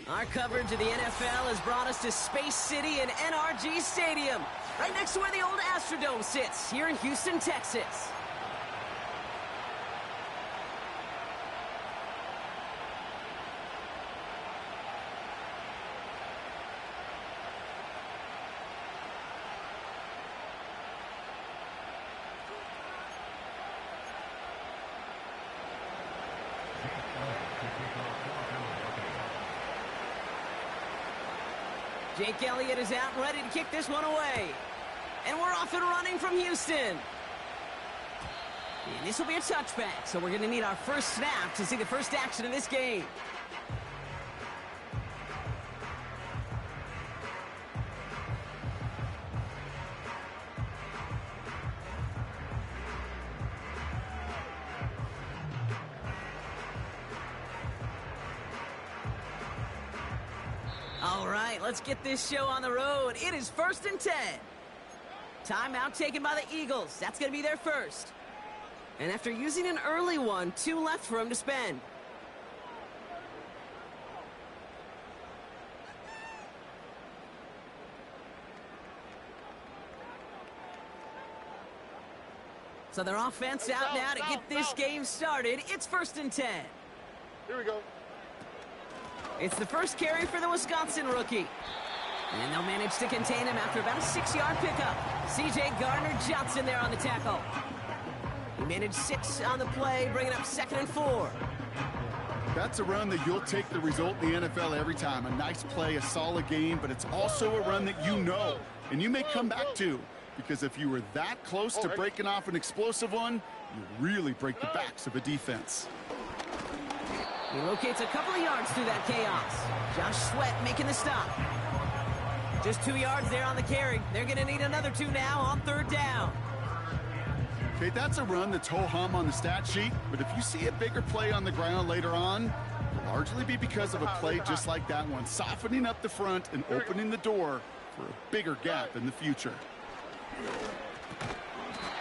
Our coverage of the NFL has brought us to Space City and NRG Stadium, right next to where the old Astrodome sits, here in Houston, Texas. Jake Elliott is out and ready to kick this one away. And we're off and running from Houston. And this will be a touchback, so we're going to need our first snap to see the first action of this game. All right, let's get this show on the road. It is 1st and 10. Timeout taken by the Eagles. That's going to be their first. And after using an early one, 2 left for him to spend. So their offense out now to get this game started. It's 1st and 10. Here we go. It's the first carry for the Wisconsin rookie. And they'll manage to contain him after about a 6-yard pickup. C.J. Gardner-Johnson there on the tackle. He managed 6 on the play, bringing up 2nd and 4. That's a run that you'll take the result in the NFL every time. A nice play, a solid game, but it's also a run that you know, and you may come back to. Because if you were that close to breaking off an explosive one, you really break the backs of a defense. He locates a couple of yards through that chaos. Josh Sweat making the stop. Just 2 yards there on the carry. They're going to need another 2 now on 3rd down. Okay, that's a run that's ho-hum on the stat sheet, but if you see a bigger play on the ground later on, it'll largely be because of a play just like that one, softening up the front and opening the door for a bigger gap in the future.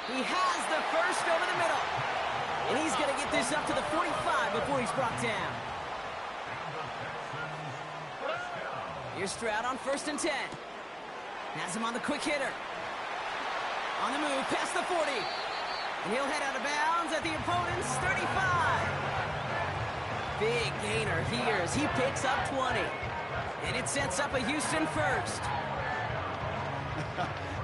He has the first over the middle. And he's going to get this up to the 45 before he's brought down. Here's Stroud on 1st and 10. Has him on the quick hitter. On the move, past the 40. And he'll head out of bounds at the opponent's 35. Big gainer here as he picks up 20. And it sets up a Houston first.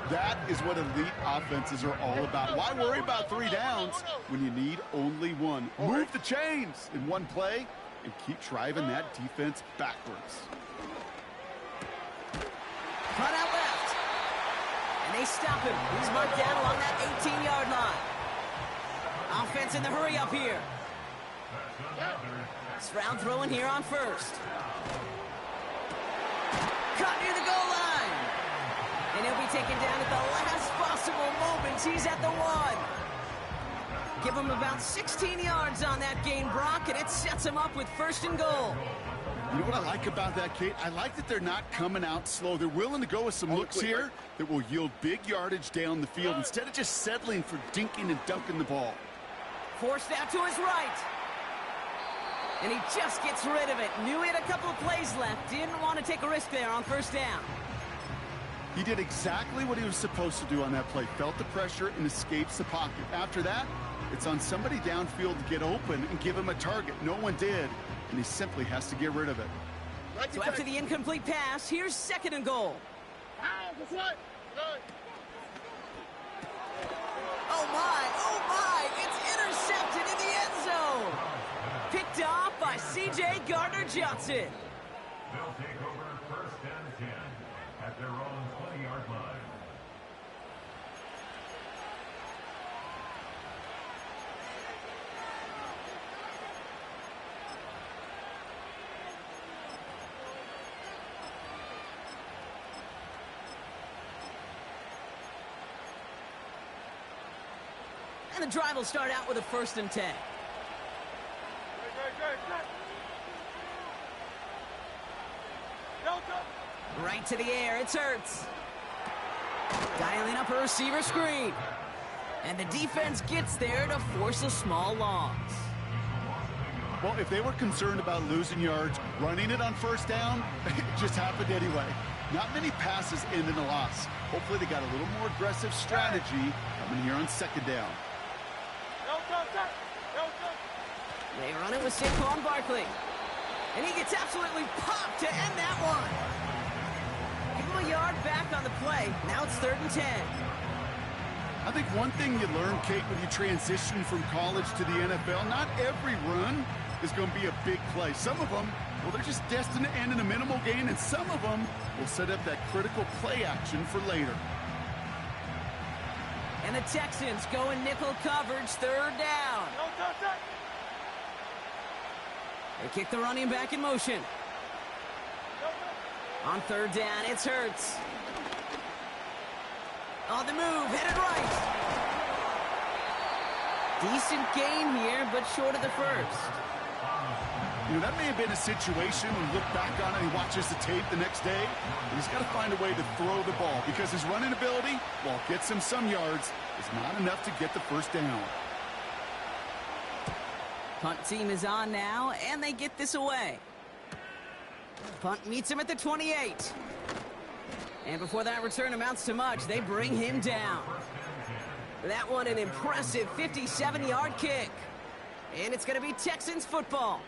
That is what elite offenses are all about. Why worry about 3 downs when you need only 1? Move the chains in one play and keep driving that defense backwards. Cut out left. And they stop him. He's marked down along that 18-yard line. Offense in the hurry up here. Stroud throwing here on 1st. Cut near the goal line. And he'll be taken down at the last possible moments. He's at the 1. Give him about 16 yards on that gain, Brock, and it sets him up with 1st and goal. You know what I like about that, Kate? I like that they're not coming out slow. They're willing to go with some looks here that will yield big yardage down the field instead of just settling for dinking and dunking the ball. Forced out to his right. And he just gets rid of it. Knew he had a couple of plays left. Didn't want to take a risk there on 1st down. He did exactly what he was supposed to do on that play. Felt the pressure and escapes the pocket. After that, it's on somebody downfield to get open and give him a target. No one did, and he simply has to get rid of it. So after the incomplete pass, here's 2nd and goal. Oh my, it's intercepted in the end zone. Picked off by C.J. Gardner-Johnson. They'll take over 1st and 10 at their own 20-yard line. And the drive will start out with a 1st and 10. Right to the air, it's Hurts. Dialing up a receiver screen. And the defense gets there to force a small loss. Well, if they were concerned about losing yards, running it on first down, it just happened anyway. Not many passes end in a loss. Hopefully they got a little more aggressive strategy coming here on second down. They run it with Saquon Barkley. And he gets absolutely popped to end that one. Give him a yard back on the play. Now it's 3rd and 10. I think one thing you learn, Kate, when you transition from college to the NFL, not every run is going to be a big play. Some of them, well, they're just destined to end in a minimal gain, and some of them will set up that critical play action for later. And the Texans go in nickel coverage, 3rd down. They kick the running back in motion. On 3rd down, it's Hurts. On the move, headed right. Decent gain here, but short of the first. You know, that may have been a situation when you look back on it and he watches the tape the next day. And he's got to find a way to throw the ball because his running ability, while it gets him some yards, is not enough to get the first down. Punt team is on now, and they get this away. Punt meets him at the 28. And before that return amounts to much, they bring him down. That one an impressive 57-yard kick. And it's going to be Texans football.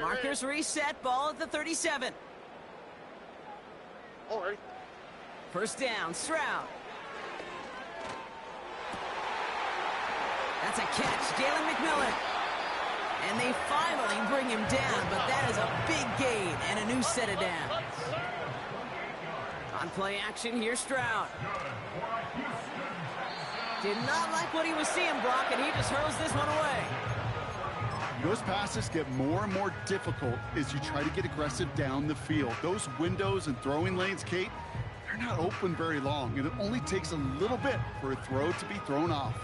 Markers reset, ball at the 37. First down, Stroud. That's a catch, Galen McMillan. And they finally bring him down, but that is a big gain and a new set of downs. On play action, here's Stroud. Did not like what he was seeing, Brock, and he just hurls this one away. Those passes get more and more difficult as you try to get aggressive down the field. Those windows and throwing lanes, Kate, they're not open very long, and it only takes a little bit for a throw to be thrown off.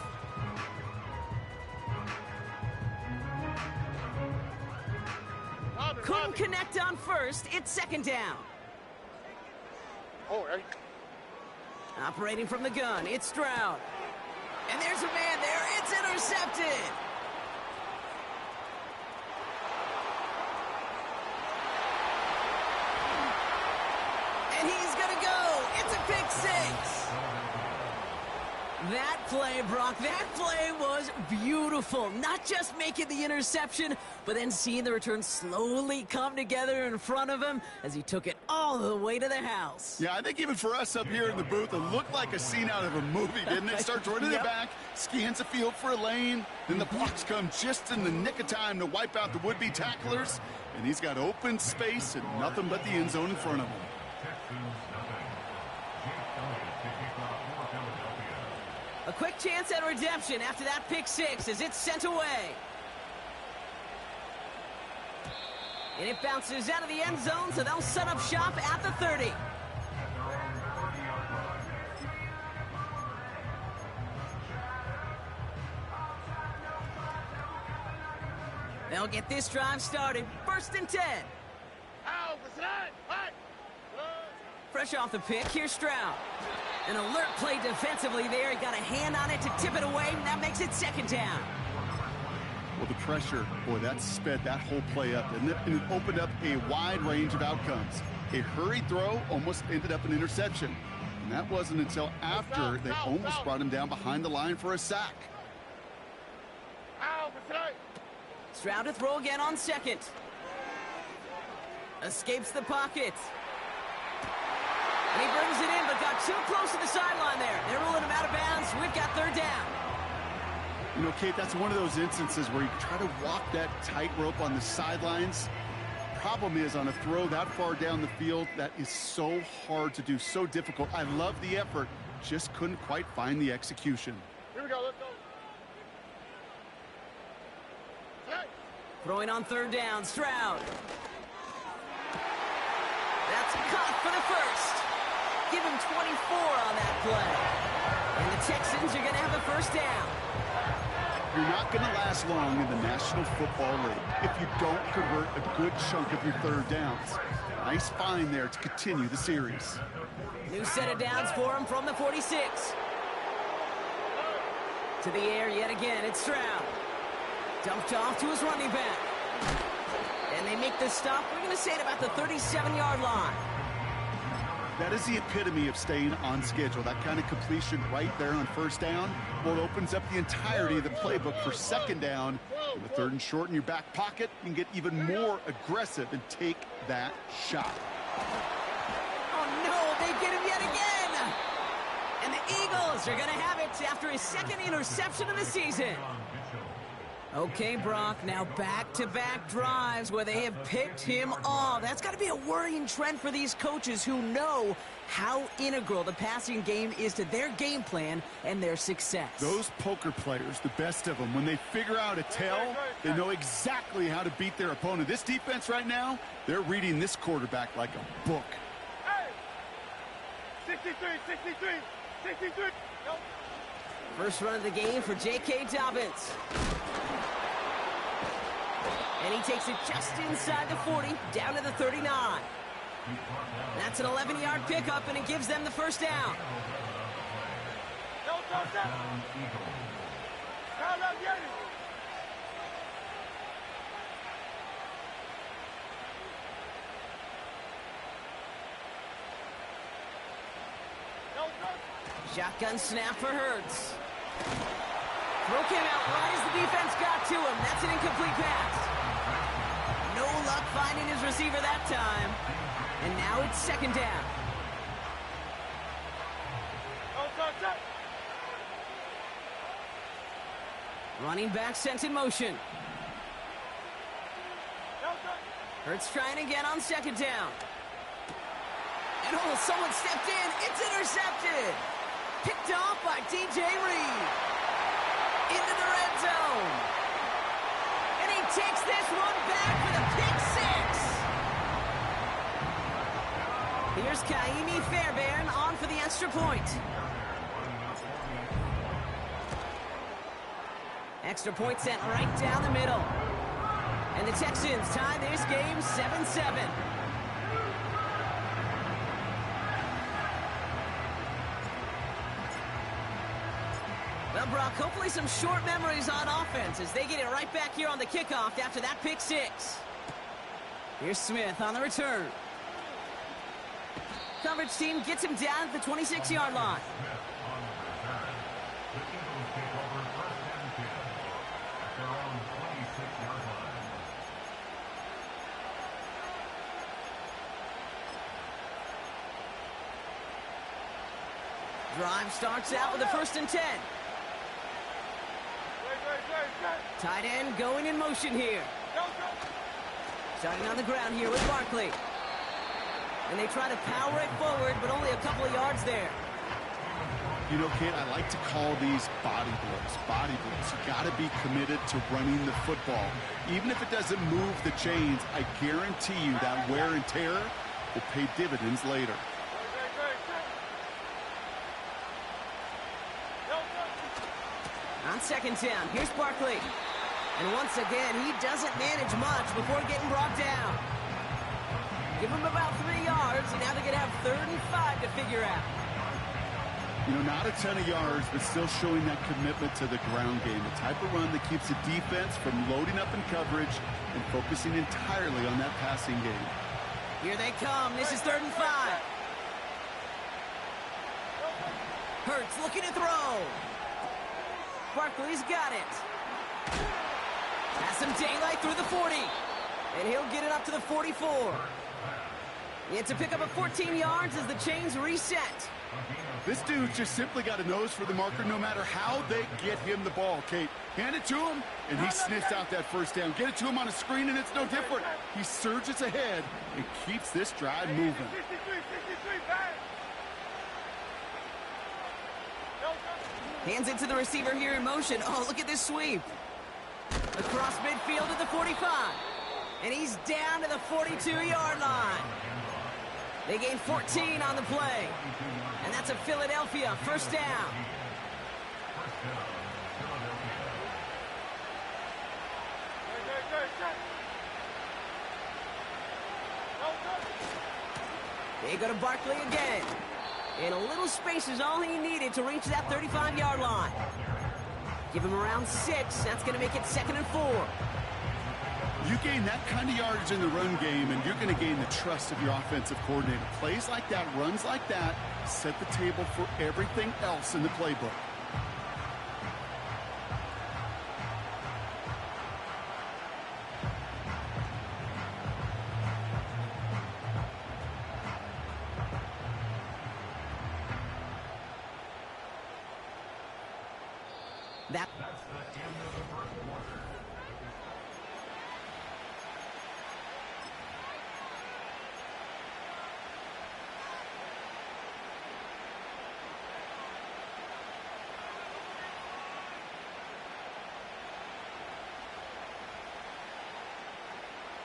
Couldn't connect on first. It's 2nd down. Operating from the gun, it's Stroud. And there's a man there. It's intercepted. And he's going to go. It's a pick 6. That play, Brock, that play was beautiful. Not just making the interception, but then seeing the return slowly come together in front of him as he took it all the way to the house. Yeah, I think even for us up here in the booth, it looked like a scene out of a movie, didn't it? Starts running the back, scans the field for a lane, then the blocks come just in the nick of time to wipe out the would-be tacklers, and he's got open space and nothing but the end zone in front of him. A quick chance at redemption after that pick 6 as it's sent away. And it bounces out of the end zone, so they'll set up shop at the 30. They'll get this drive started. 1st and 10. Fresh off the pick, here's Stroud. An alert play defensively there. He got a hand on it to tip it away, and that makes it 2nd down. Well, the pressure, boy, that sped that whole play up, and it opened up a wide range of outcomes. A hurried throw almost ended up an interception. And that wasn't until after they almost brought him down behind the line for a sack. Stroud to throw again on 2nd. Escapes the pocket. And he brings it in, but got too close to the sideline there. They're ruling him out of bounds. We've got 3rd down. You know, Kate, that's one of those instances where you try to walk that tightrope on the sidelines. Problem is, on a throw that far down the field, that is so hard to do, so difficult. I love the effort, just couldn't quite find the execution. Here we go, let's go. Throwing on 3rd down, Stroud. That's caught for the first. Give him 24 on that play. And the Texans are going to have a 1st down. You're not going to last long in the National Football League if you don't convert a good chunk of your 3rd downs. Nice find there to continue the series. New set of downs for him from the 46. To the air yet again, it's Stroud. Dumped off to his running back. And they make the stop, we're going to say, at about the 37-yard line. That is the epitome of staying on schedule. That kind of completion right there on first down, well, it opens up the entirety of the playbook for second down. With a 3rd and short in your back pocket, you can get even more aggressive and take that shot. Oh, no, they get him yet again. And the Eagles are going to have it after his 2nd interception of the season. Okay, Brock, now back-to-back drives where they have picked him off. That's got to be a worrying trend for these coaches who know how integral the passing game is to their game plan and their success. Those poker players, the best of them, when they figure out a tell, they know exactly how to beat their opponent. This defense right now, they're reading this quarterback like a book. Hey! 63. Nope. First run of the game for J.K. Dobbins. And he takes it just inside the 40, down to the 39. That's an 11-yard pickup, and it gives them the first down. Shotgun snap for Hurts. Throw came out right as the defense got to him. That's an incomplete pass. No luck finding his receiver that time. And now it's 2nd down. Running back sent in motion. Hurts trying again on 2nd down. And oh, someone stepped in. It's intercepted. Picked off by DJ Reed. Into the red zone. And he takes this one back for the pick 6. Here's Kaimi Fairbairn on for the extra point. Extra point sent right down the middle. And the Texans tie this game 7-7. Well, Brock, hopefully some short memories on offense as they get it right back here on the kickoff after that pick 6. Here's Smith on the return. Coverage team gets him down at the 26-yard line. Drive starts out with a 1st and 10. Tight end going in motion here. Starting on the ground here with Barkley. And they try to power it forward, but only a couple of yards there. You know, Kate, I like to call these body blows. Body blows. You got to be committed to running the football. Even if it doesn't move the chains, I guarantee you that wear and tear will pay dividends later. On 2nd down, here's Barkley. And once again, he doesn't manage much before getting brought down. Give him about 3 yards, and now they're going to have 3rd and 5 to figure out. You know, not a ton of yards, but still showing that commitment to the ground game. The type of run that keeps the defense from loading up in coverage and focusing entirely on that passing game. Here they come. This is 3rd and 5. Hurts looking to throw. Barkley's got it. Has some daylight through the 40. And he'll get it up to the 44. It's a pickup of 14 yards as the chains reset. This dude's just simply got a nose for the marker no matter how they get him the ball, Kate. Hand it to him, and he sniffs out that 1st down. Get it to him on a screen, and it's no different. He surges ahead and keeps this drive moving. Hands it to the receiver here in motion. Oh, look at this sweep. Across midfield to the 45. And he's down to the 42-yard line. They gain 14 on the play. And that's a Philadelphia 1st down. They go to Barkley again. And a little space is all he needed to reach that 35-yard line. Give him around 6. That's going to make it 2nd and 4. You gain that kind of yardage in the run game, and you're going to gain the trust of your offensive coordinator. Plays like that, runs like that, set the table for everything else in the playbook. That's the end of the first quarter.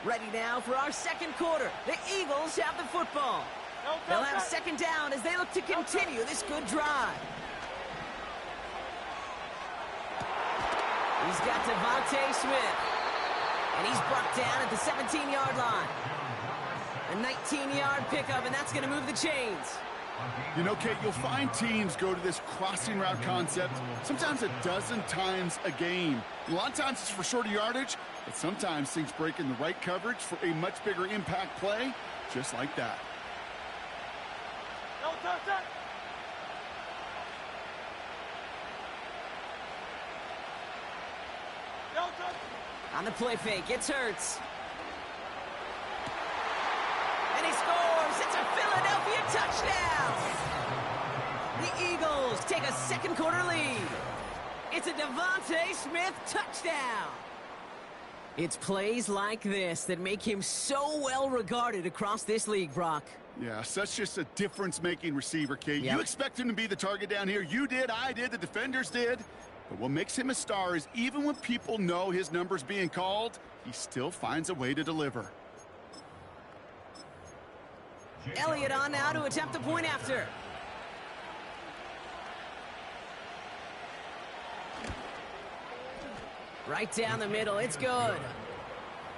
Ready now for our 2nd quarter. The Eagles have the football. They'll have 2nd down as they look to continue this good drive. He's got Devontae Smith. And he's brought down at the 17-yard line. A 19-yard pickup, and that's going to move the chains. You know, Kate, you'll find teams go to this crossing route concept sometimes a dozen times a game. A lot of times it's for shorter yardage, but sometimes things break in the right coverage for a much bigger impact play, just like that. On the play fake, it's Hurts. And he scores! It's a Philadelphia touchdown! The Eagles take a 2nd quarter lead. It's a Devontae Smith touchdown! It's plays like this that make him so well regarded across this league, Brock. Yeah, such just a difference-making receiver, Kate. Yep. You expect him to be the target down here. You did, I did, the defenders did. But what makes him a star is even when people know his number's being called, he still finds a way to deliver. Elliott on now to attempt the point after. Right down the middle, it's good.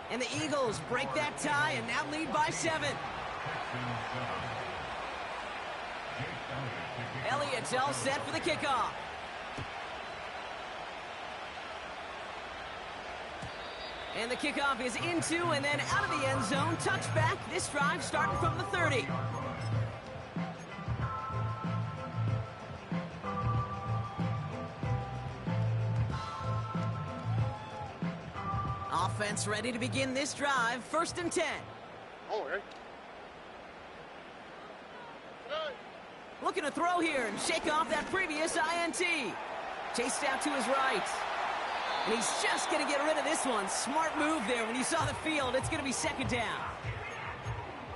And the Eagles break that tie and now lead by 7. Elliott's all set for the kickoff. And the kickoff is into and then out of the end zone. Touchback. This drive starting from the 30. Offense ready to begin this drive. 1st and 10. Looking to throw here and shake off that previous INT. Chased out to his right. And he's just going to get rid of this one. Smart move there. When you saw the field, it's going to be 2nd down.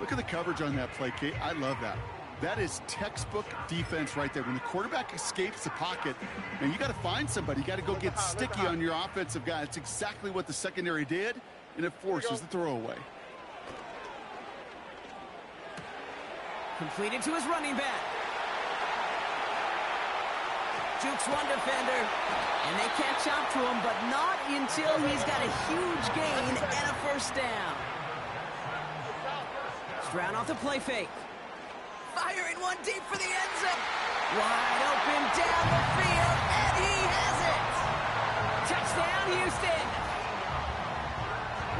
Look at the coverage on that play, Kate. I love that. That is textbook defense right there. When the quarterback escapes the pocket, and you got to find somebody. You got to go get sticky on your offensive guy. It's exactly what the secondary did, and it forces the throwaway. Completed to his running back. Jukes one defender, and they catch up to him, but not until he's got a huge gain and a 1st down. Stroud off the play fake. Firing one deep for the end zone. Wide open down the field, and he has it. Touchdown, Houston.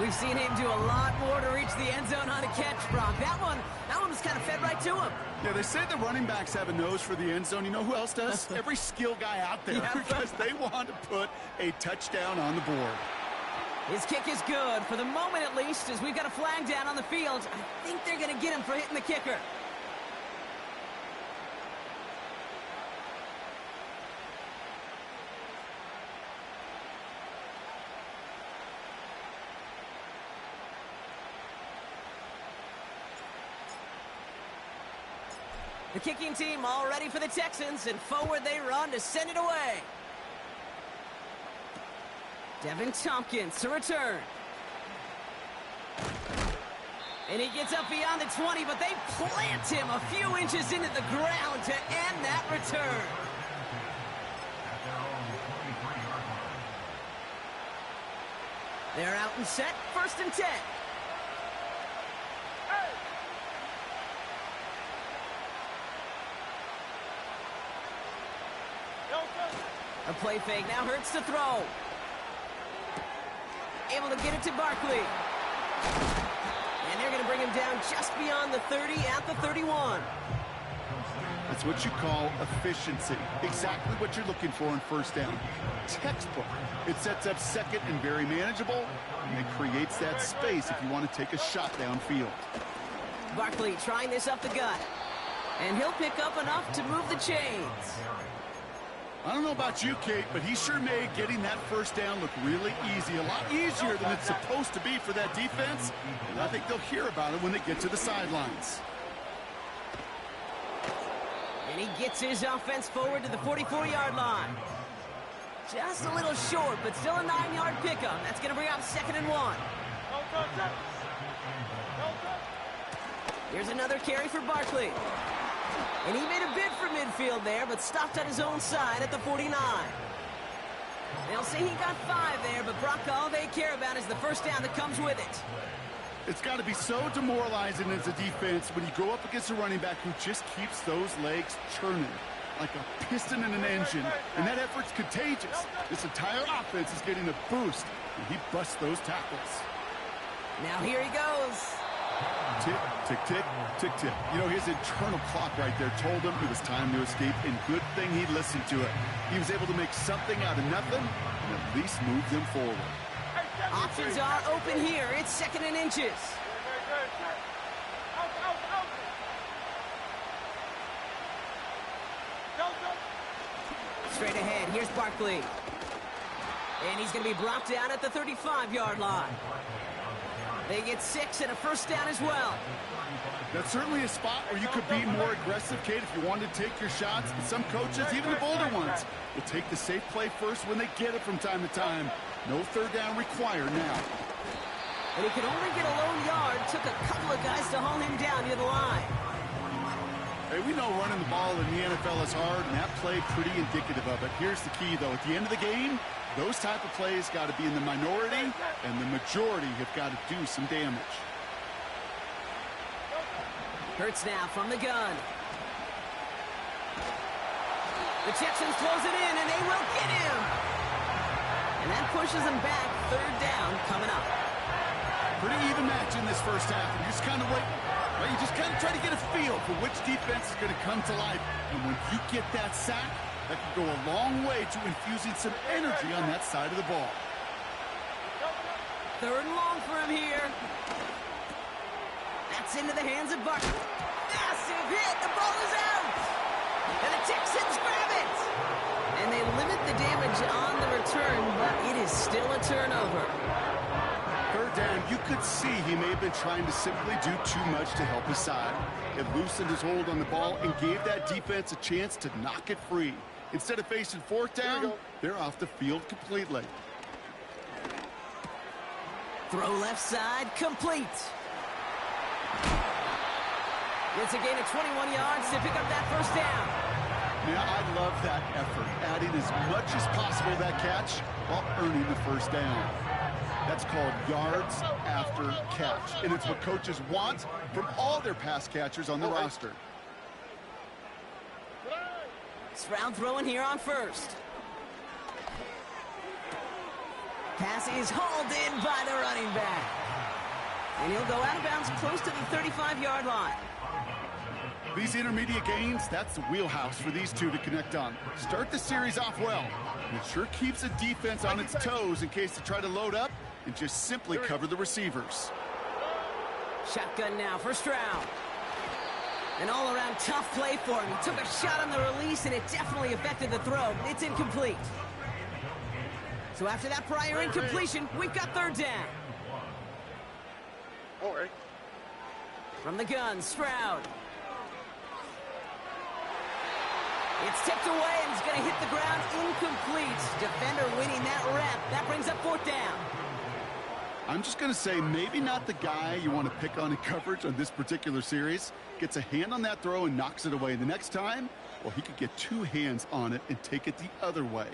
We've seen him do a lot more to reach the end zone on a catch, Brock. That one was kind of fed right to him. Yeah, they say the running backs have a nose for the end zone. You know who else does? Every skill guy out there, because they want to put a touchdown on the board. His kick is good, for the moment at least, as we've got a flag down on the field. I think they're going to get him for hitting the kicker. The kicking team all ready for the Texans, and forward they run to send it away. Devin Tompkins to return. And he gets up beyond the 20, but they plant him a few inches into the ground to end that return. They're out and set, 1st and 10. A play fake now hurts to throw. Able to get it to Barkley. And they're going to bring him down just beyond the 30 at the 31. That's what you call efficiency. Exactly what you're looking for in first down. Textbook. It sets up second and very manageable, and it creates that space if you want to take a shot downfield. Barkley trying this up the gut. And he'll pick up enough to move the chains. I don't know about you, Kate, but he sure made getting that first down look really easy. A lot easier than it's supposed to be for that defense. And I think they'll hear about it when they get to the sidelines. And he gets his offense forward to the 44-yard line. Just a little short, but still a 9-yard pickup. That's going to bring up 2nd and 1. Here's another carry for Barkley. And he made a bid for midfield there, but stopped on his own side at the 49. They'll say he got 5 there, but Brock, all they care about is the first down that comes with it. It's got to be so demoralizing as a defense when you go up against a running back who just keeps those legs churning like a piston in an engine. And that effort's contagious. This entire offense is getting a boost, and he busts those tackles. Now here he goes. Tick, tick, tick, tick, tick. You know, his internal clock right there told him it was time to escape, and good thing he listened to it. He was able to make something out of nothing and at least move them forward. Options are open here. It's 2nd and inches. Straight ahead, here's Barkley. And he's going to be brought down at the 35-yard line. They get 6 and a first down as well. That's certainly a spot where you could be more aggressive, Kate, if you wanted to take your shots. But some coaches, even the bolder ones, will take the safe play first when they get it from time to time. No third down required now. And he could only get a lone yard. Took a couple of guys to haul him down near the line. Hey, we know running the ball in the NFL is hard, and that play pretty indicative of it. Here's the key, though. At the end of the game, those type of plays got to be in the minority, and the majority have got to do some damage. Hurts now from the gun. The Texans close it in, and they will get him. And that pushes them back. 3rd down coming up. Pretty even match in this first half. And you just kind of wait. Well, you just kind of try to get a feel for which defense is going to come to life. And when you get that sack, that can go a long way to infusing some energy on that side of the ball. 3rd and long for him here. That's into the hands of Barkley. Massive hit. The ball is out. And the Texans grab it. And they limit the damage on the return, but it is still a turnover. 3rd down, you could see he may have been trying to simply do too much to help his side. It loosened his hold on the ball and gave that defense a chance to knock it free. Instead of facing 4th down, they're off the field completely. Throw left side, complete. It's a gain of 21 yards to pick up that first down. Now, I love that effort, adding as much as possible to that catch while earning the first down. That's called yards after catch, and it's what coaches want from all their pass catchers on the roster. Stroud throwing here on 1st. Pass is hauled in by the running back. And he'll go out of bounds close to the 35-yard line. These intermediate gains, that's the wheelhouse for these two to connect on. Start the series off well. It sure keeps the defense on its toes in case they try to load up and just simply cover the receivers. Shotgun now for Stroud. An all-around tough play for him. He took a shot on the release, and it definitely affected the throw. It's incomplete. So after that prior incompletion, we've got 3rd down. All right. From the gun, Stroud. It's tipped away, and it's going to hit the ground incomplete. Defender winning that rep. That brings up 4th down. I'm just going to say maybe not the guy you want to pick on in coverage on this particular series. Gets a hand on that throw and knocks it away. The next time, well, he could get 2 hands on it and take it the other way.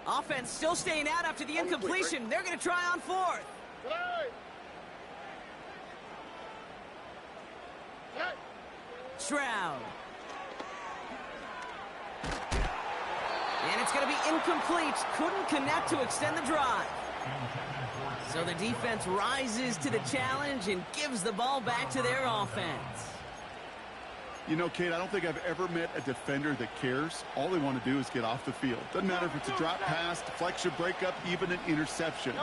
Offense still staying out after the incompletion. They're going to try on 4th. Stroud. And it's going to be incomplete. Couldn't connect to extend the drive. So the defense rises to the challenge and gives the ball back to their offense. You know, Kate, I don't think I've ever met a defender that cares. All they want to do is get off the field. Doesn't matter if it's a drop pass, deflection, breakup, even an interception.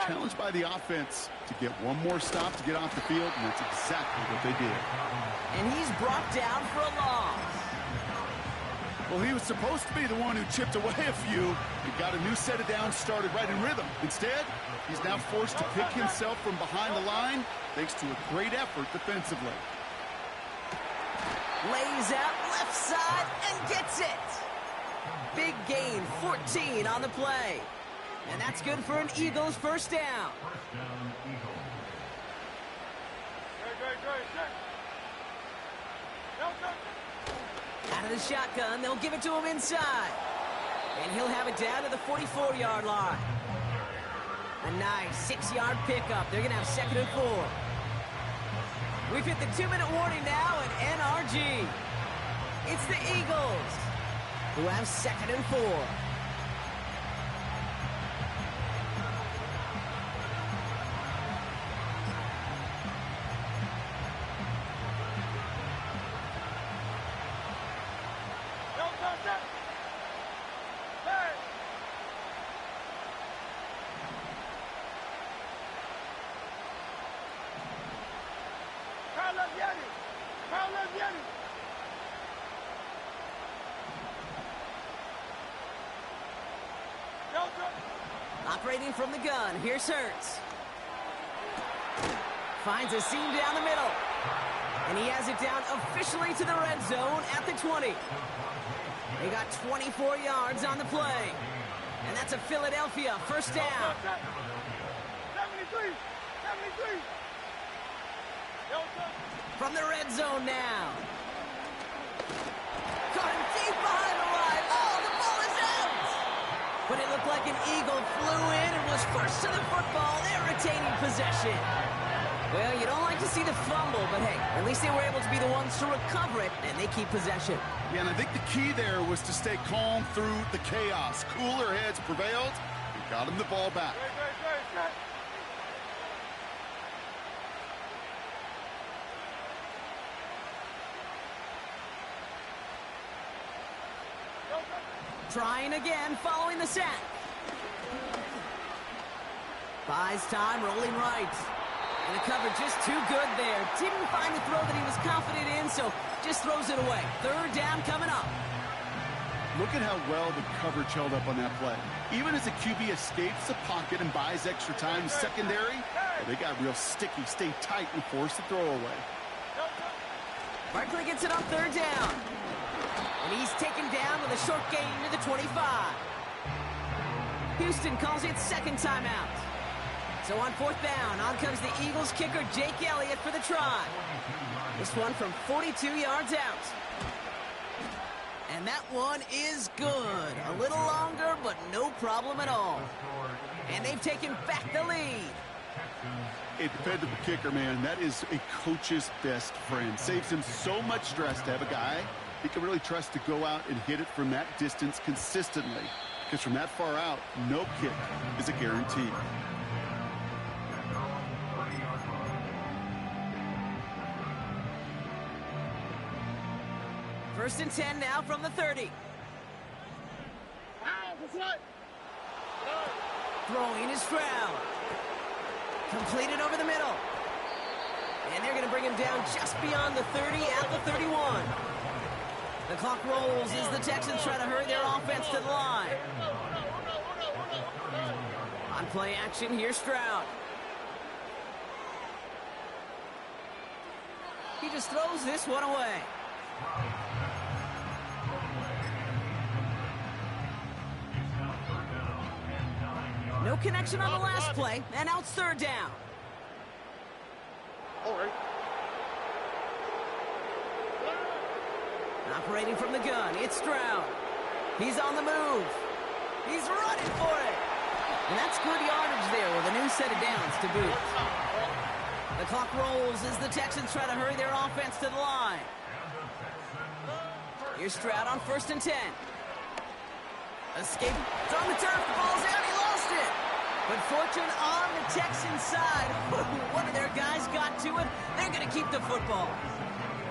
Challenged by the offense to get one more stop to get off the field, and that's exactly what they did. And he's brought down for a loss. Well, he was supposed to be the one who chipped away a few. He got a new set of downs started right in rhythm. Instead, he's now forced to pick himself from behind the line thanks to a great effort defensively. Lays out left side and gets it. Big gain, 14 on the play. And that's good for an Eagles first down. Out of the shotgun, they'll give it to him inside. And he'll have it down to the 44-yard line. A nice 6-yard pickup. They're going to have 2nd and 4. We've hit the 2-minute warning now at NRG. It's the Eagles who have 2nd and 4. Operating from the gun, here's Hurts. Finds a seam down the middle. And he has it down officially to the red zone at the 20. They got 24 yards on the play. And that's a Philadelphia first down. 73! From the red zone now. Caught him deep behind the line. Oh, the ball is out! But it looked like an Eagle flew in and was first to the football. They're retaining possession. Well, you don't like to see the fumble, but hey, at least they were able to be the ones to recover it, and they keep possession. Yeah, and I think the key there was to stay calm through the chaos. Cooler heads prevailed and got him the ball back. Trying again following the sack. Buys time, rolling right. And the cover just too good there. Didn't find the throw that he was confident in, so just throws it away. 3rd down coming up. Look at how well the coverage held up on that play. Even as the QB escapes the pocket and buys extra time secondary, they got real sticky, stay tight, and force the throw away. Barkley gets it on 3rd down. And he's taken down with a short gain to the 25. Houston calls it 2nd timeout. So on 4th down, on comes the Eagles kicker, Jake Elliott, for the try. This one from 42 yards out. And that one is good. A little longer, but no problem at all. And they've taken back the lead. A dependable kicker, man, that is a coach's best friend. Saves him so much stress to have a guy he can really trust to go out and hit it from that distance consistently. Because from that far out, no kick is a guarantee. First and 10 now from the 30. Throwing is Stroud. Completed over the middle. And they're going to bring him down just beyond the 30 at the 31. The clock rolls as the Texans try to hurry their offense to the line. On play action, here's Stroud. He just throws this one away. No connection on the last play, and now it's 3rd down. All right. Operating from the gun, it's Stroud. He's on the move. He's running for it. And that's good yardage there with a new set of downs to boot. The clock rolls as the Texans try to hurry their offense to the line. Here's Stroud on 1st and 10. Escape. It's on the turf. The ball's out. He lost it. But fortune on the Texans side. One of their guys got to it. They're going to keep the football.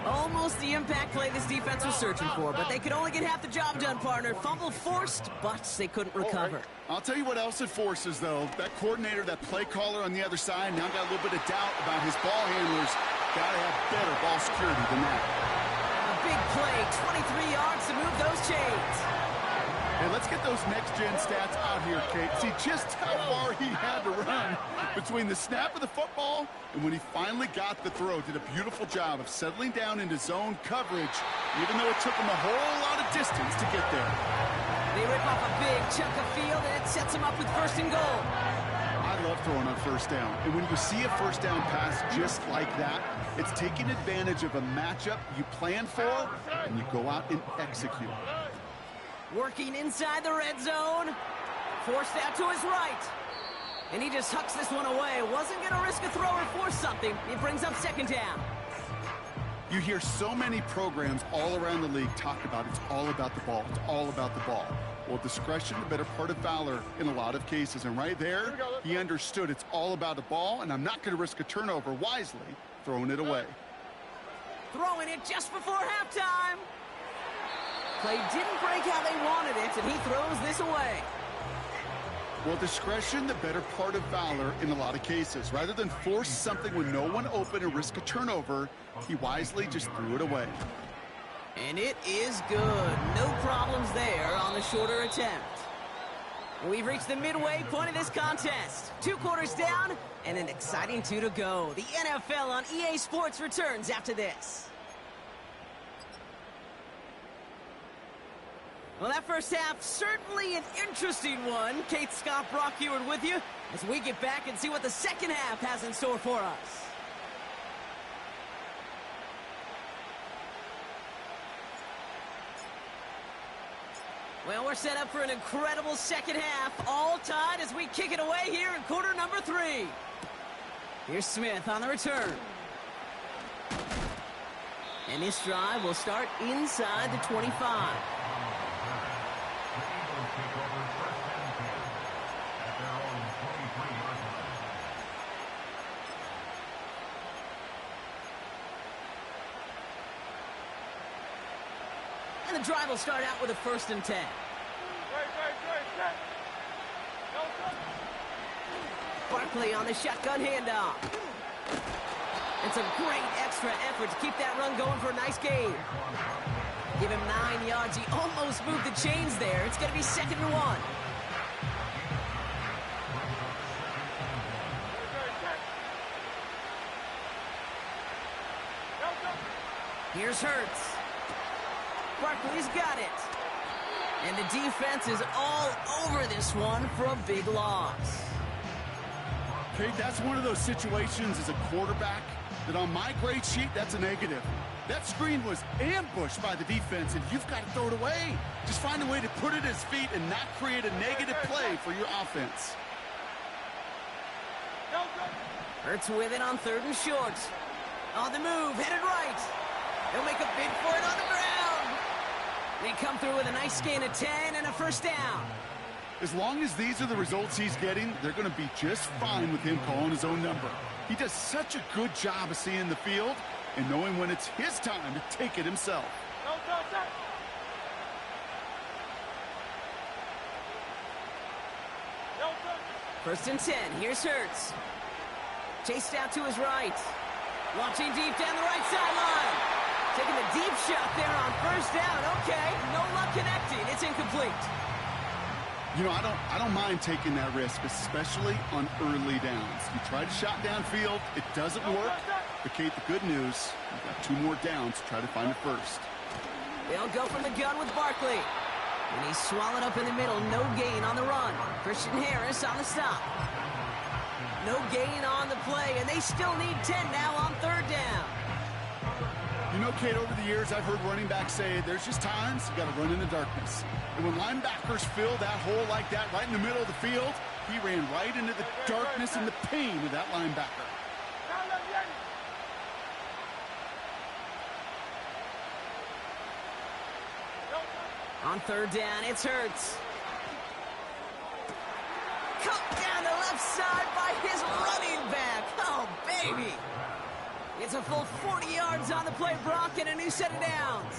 Almost the impact play this defense was searching for, but they could only get half the job done, partner. Fumble forced, but they couldn't recover. I'll tell you what else it forces, though. That coordinator, that play caller on the other side, now got a little bit of doubt about his ball handlers. Got to have better ball security than that. A big play, 23 yards to move those chains. Hey, let's get those next-gen stats out here, Kate. See just how far he had to run between the snap of the football and when he finally got the throw. Did a beautiful job of settling down into zone coverage, even though it took him a whole lot of distance to get there. They rip off a big chunk of field, and it sets him up with 1st and goal. I love throwing on 1st down. And when you see a 1st down pass just like that, it's taking advantage of a matchup you plan for, and you go out and execute. Working inside the red zone. Forced out to his right. And he just hucks this one away. Wasn't going to risk a throw or force something. It brings up 2nd down. You hear so many programs all around the league talk about it's all about the ball. It's all about the ball. Well, discretion, the better part of valor in a lot of cases. And right there, he understood it's all about the ball, and I'm not going to risk a turnover, wisely throwing it away. Throwing it just before halftime. Play didn't break how they wanted it, and he throws this away. Well, discretion, the better part of valor in a lot of cases. Rather than force something with no one open and risk a turnover, he wisely just threw it away. And it is good. No problems there on the shorter attempt. We've reached the midway point of this contest. 2 quarters down and an exciting 2 to go. The NFL on EA Sports returns after this. Well, that first half, certainly an interesting one. Kate, Scott, Brock Heward with you as we get back and see what the second half has in store for us. Well, we're set up for an incredible second half. All tied as we kick it away here in quarter number 3. Here's Smith on the return. And this drive will start inside the 25. And the drive will start out with a 1st and 10. Barkley on the shotgun handoff. And some great extra effort to keep that run going for a nice gain. Give him 9 yards. He almost moved the chains there. It's going to be 2nd and 1. Here's Hurts. Barkley's got it. And the defense is all over this one for a big loss. Kate, that's one of those situations as a quarterback that on my grade sheet, that's a negative. That screen was ambushed by the defense, and you've got to throw it away. Just find a way to put it at his feet and not create a negative play for your offense. Hurts with it on 3rd and short. On the move, headed right. They'll make a bid for it on the ground. They come through with a nice gain of 10 and a 1st down. As long as these are the results he's getting, they're going to be just fine with him calling his own number. He does such a good job of seeing the field and knowing when it's his time to take it himself. First and 10. Here's Hurts. Chased out to his right. Launching deep down the right sideline. Taking the deep shot there on 1st down. Okay, no luck connecting. It's incomplete. You know, I don't mind taking that risk, especially on early downs. You try to shot downfield, it doesn't work. But, Kate, the good news, you've got 2 more downs to try to find a 1st. They'll go from the gun with Barkley. And he's swallowed up in the middle. No gain on the run. Christian Harris on the stop. No gain on the play, and they still need 10 now on 3rd down. You know, Kate, over the years, I've heard running backs say there's just times you got to run in the darkness. And when linebackers fill that hole like that right in the middle of the field, he ran right into the darkness and the pain of that linebacker. On 3rd down, it's Hurts. Cooked down the left side by his running back. Oh, baby. It's a full 40 yards on the play, Brock, and a new set of downs.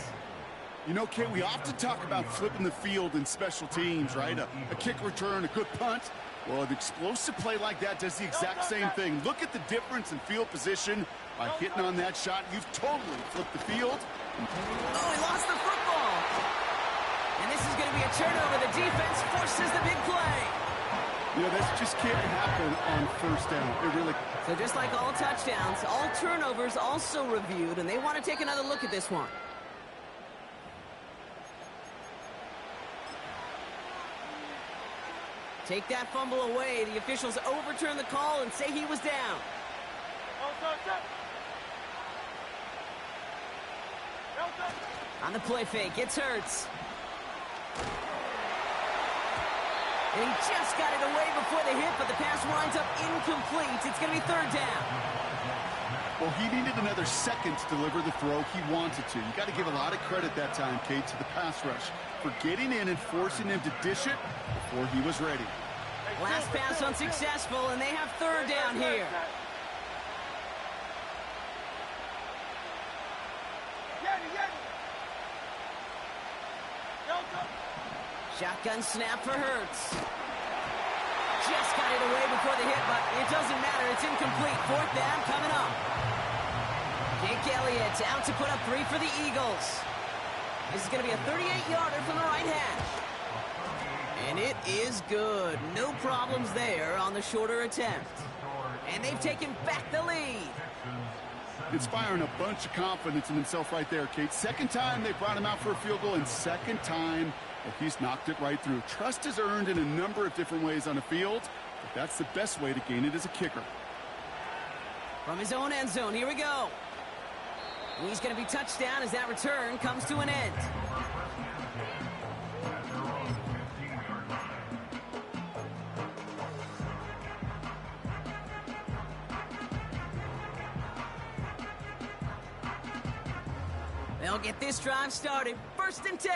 You know, Kate, we often talk about flipping the field in special teams, right? A kick return, a good punt. Well, an explosive play like that does the exact same thing. Look at the difference in field position. By hitting on that shot, you've totally flipped the field. Oh, he lost the football. And this is going to be a turnover. The defense forces the big play. You know, this just can't happen on first down. It really... So just like all touchdowns, all turnovers also reviewed, and they want to take another look at this one. Take that fumble away. The officials overturn the call and say he was down. On the play fake, it's Hurts. And he just got it away before the hit, but the pass winds up incomplete. It's going to be third down. Well, he needed another second to deliver the throw he wanted to. You got to give a lot of credit that time, Kate, to the pass rush for getting in and forcing him to dish it before he was ready. Last pass unsuccessful, and they have third down here. Shotgun snap for Hurts. Just got it away before the hit, but it doesn't matter. It's incomplete. Fourth down coming up. Jake Elliott out to put up 3 for the Eagles. This is going to be a 38-yarder from the right hash. And it is good. No problems there on the shorter attempt. And they've taken back the lead. Inspiring a bunch of confidence in himself right there, Kate. Second time they brought him out for a field goal, and second time he's knocked it right through. Trust is earned in a number of different ways on a field, but that's the best way to gain it as a kicker. From his own end zone, here we go. He's going to be touchdown as that return comes to an end. They'll get this drive started. First and 10.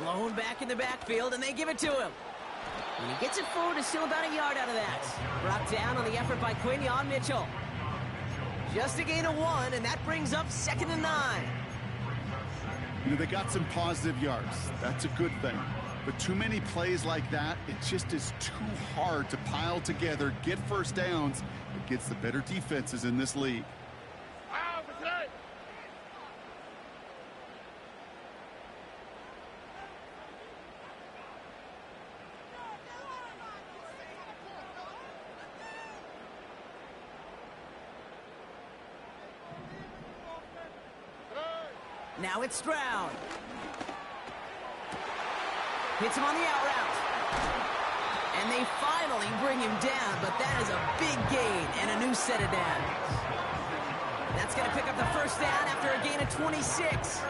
Lone back in the backfield, and they give it to him. And he gets it forward, is still about a yard out of that. Brought down on the effort by Quinyon Mitchell. Just a gain of 1, and that brings up 2nd and 9. You know, they got some positive yards. That's a good thing. But too many plays like that, it just is too hard to pile together, get first downs against the better defenses in this league. Now it's Stroud. Hits him on the out route. And they finally bring him down, but that is a big gain and a new set of downs. That's going to pick up the first down after a gain of 26.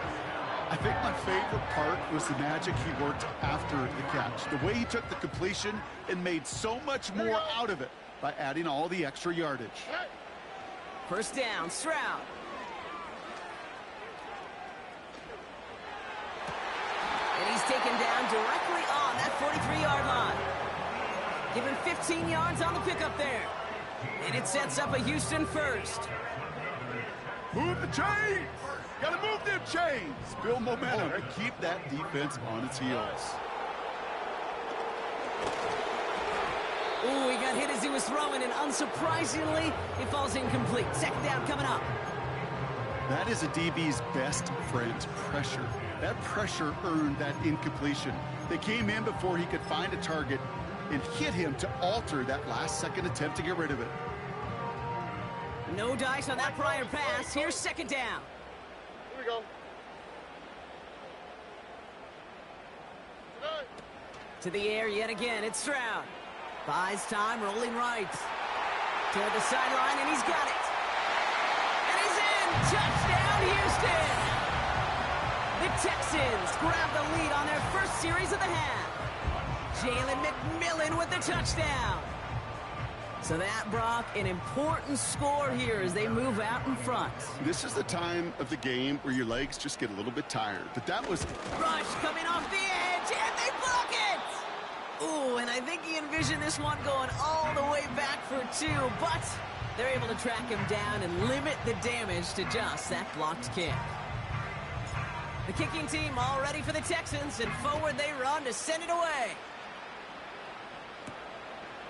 I think my favorite part was the magic he worked after the catch. The way he took the completion and made so much more out of it by adding all the extra yardage. First down, Stroud. And he's taken down directly on that 43-yard line. Given 15 yards on the pickup there. And it sets up a Houston first. Move the chains! Gotta move them chains! Build momentum and keep that defense on its heels. Ooh, he got hit as he was throwing, and unsurprisingly, it falls incomplete. Second down coming up. That is a DB's best friend, pressure. That pressure earned that incompletion. They came in before he could find a target and hit him to alter that last-second attempt to get rid of it. No dice on that prior pass. Here's second down. Here we go. To the air yet again. It's Stroud. Buys time, rolling right. Toward the sideline, and he's got it. And he's in. Touchdown, Houston. The Texans grab the lead on their first series of the half. Jalen McMillan with the touchdown. So that, Brock, an important score here as they move out in front. This is the time of the game where your legs just get a little bit tired. But that was... Rush coming off the edge. and they block it! Ooh, and I think he envisioned this one going all the way back for 2, but they're able to track him down and limit the damage to just that blocked kick. The kicking team all ready for the Texans, and forward they run to send it away.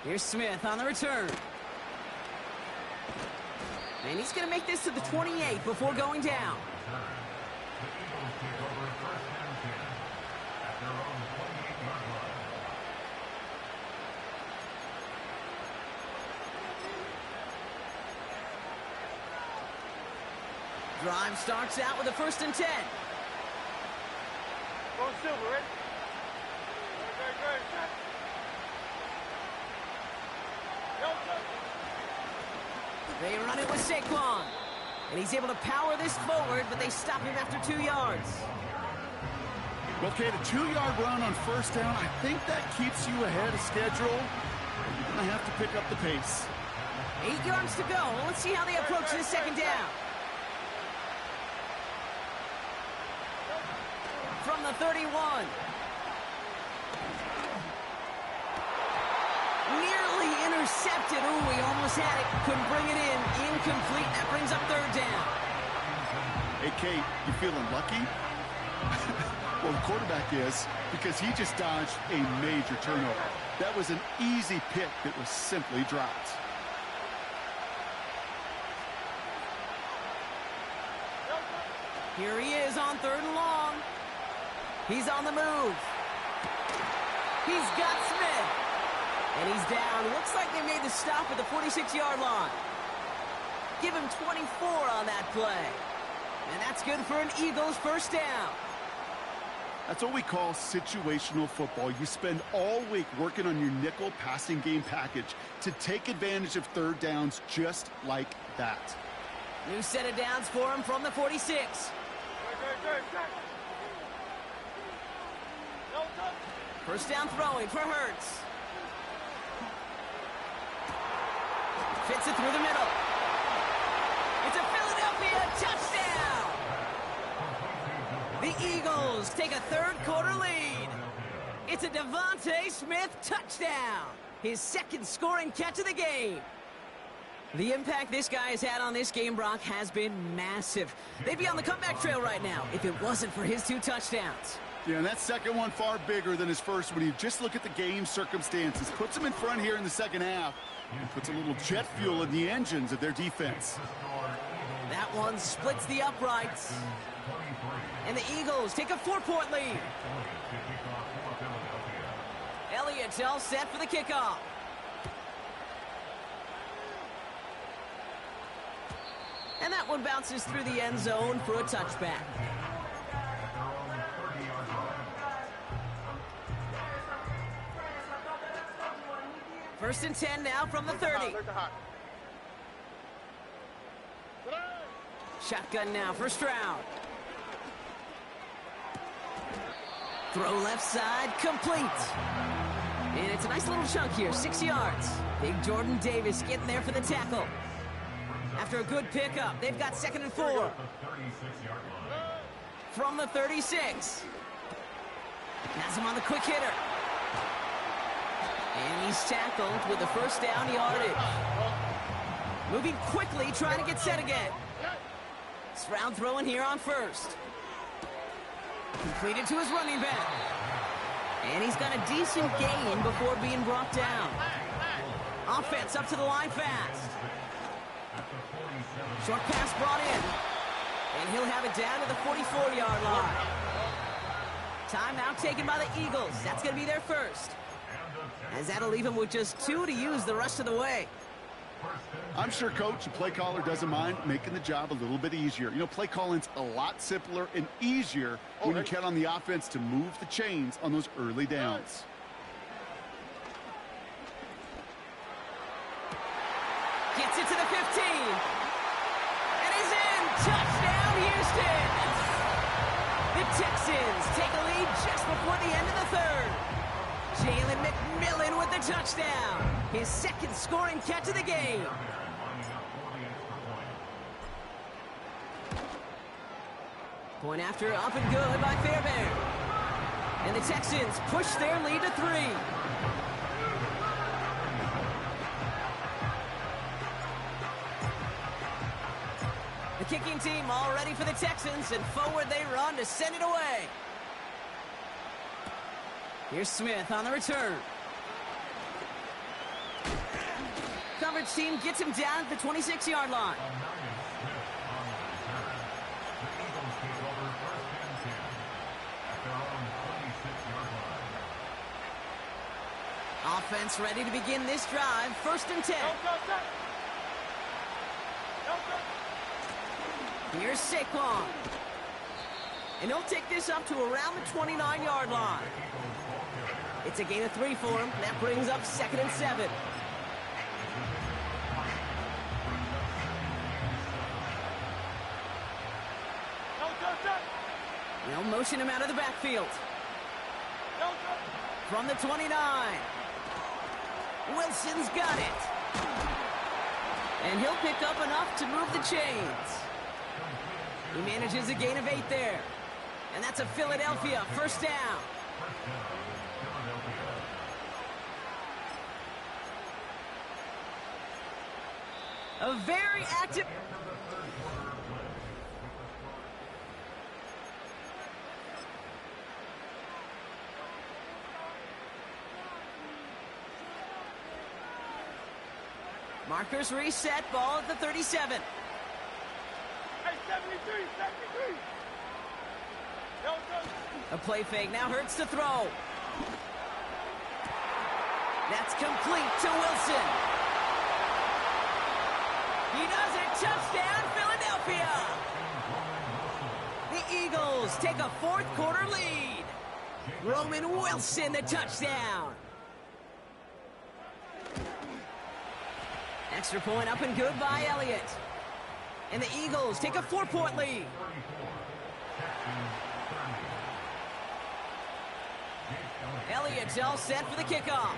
Here's Smith on the return. And he's going to make this to the 28 before going down. Drive starts out with a 1st and 10. Going silver, ready? Good. They run it with Saquon. And he's able to power this forward, but they stop him after 2 yards. Well, Kate, a 2-yard run on 1st down, I think that keeps you ahead of schedule. You're going to have to pick up the pace. 8 yards to go. Let's see how they approach this 2nd down. From the 31. Nearly intercepted. Ooh, he almost had it. Couldn't bring it in. Incomplete. That brings up 3rd down. Hey, Kate, you feeling lucky? Well, the quarterback is, because he just dodged a major turnover. That was an easy pick that was simply dropped. Here he is on 3rd and long. He's on the move. He's got Smith. And he's down. Looks like they made the stop at the 46-yard line. Give him 24 on that play. And that's good for an Eagles 1st down. That's what we call situational football. You spend all week working on your nickel passing game package to take advantage of 3rd downs just like that. New set of downs for him from the 46. Good. 1st down throwing for Hurts. Fits it through the middle. It's a Philadelphia touchdown! The Eagles take a 3rd quarter lead. It's a Devontae Smith touchdown. His 2nd scoring catch of the game. The impact this guy has had on this game, Brock, has been massive. They'd be on the comeback trail right now if it wasn't for his 2 touchdowns. Yeah, and that 2nd one far bigger than his 1st when you just look at the game circumstances. Puts them in front here in the 2nd half and puts a little jet fuel in the engines of their defense. That one splits the uprights. And the Eagles take a 4-point lead. Elliott's all set for the kickoff. And that one bounces through the end zone for a touchback. First and 10 now from the 30. Shotgun now for Stroud. Throw left side, complete. And it's a nice little chunk here, 6 yards. Big Jordan Davis getting there for the tackle. After a good pickup, they've got 2nd and 4. From the 36. Has him on the quick hitter. And he's tackled with a 1st down yardage. Moving quickly, trying to get set again. Stroud throwing here on 1st. Completed to his running back. And he's got a decent gain before being brought down. Offense up to the line fast. Short pass brought in. And he'll have it down to the 44-yard line. Timeout taken by the Eagles. That's going to be their 1st. As that'll leave him with just 2 to use the rest of the way. I'm sure coach and play caller doesn't mind making the job a little bit easier. You know, play calling's a lot simpler and easier when you count on the offense to move the chains on those early downs. Gets it to the 15. And he's in. Touchdown, Houston. The Texans take a lead just before the end of the 3rd. Jalen McMillan with the touchdown. His 2nd scoring catch of the game. Point after up and good by Fairbairn. And the Texans push their lead to 3. The kicking team all ready for the Texans, and forward they run to send it away. Here's Smith on the return. Coverage team gets him down at the 26-yard line. Offense ready to begin this drive. 1st and 10. Here's Saquon. And he'll take this up to around the 29-yard line. It's a gain of 3 for him. That brings up 2nd and 7. They'll motion him out of the backfield. From the 29. Wilson's got it. And he'll pick up enough to move the chains. He manages a gain of 8 there. And that's a Philadelphia 1st down. A very active... Markers reset, ball at the 37. Hey, 73, 73. A play fake, now Hurts to throw. That's complete to Wilson. He does it, touchdown Philadelphia. The Eagles take a 4th quarter lead. Roman Wilson, the touchdown. Extra point up and good by Elliott. And the Eagles take a 4-point lead. Elliott's all set for the kickoff.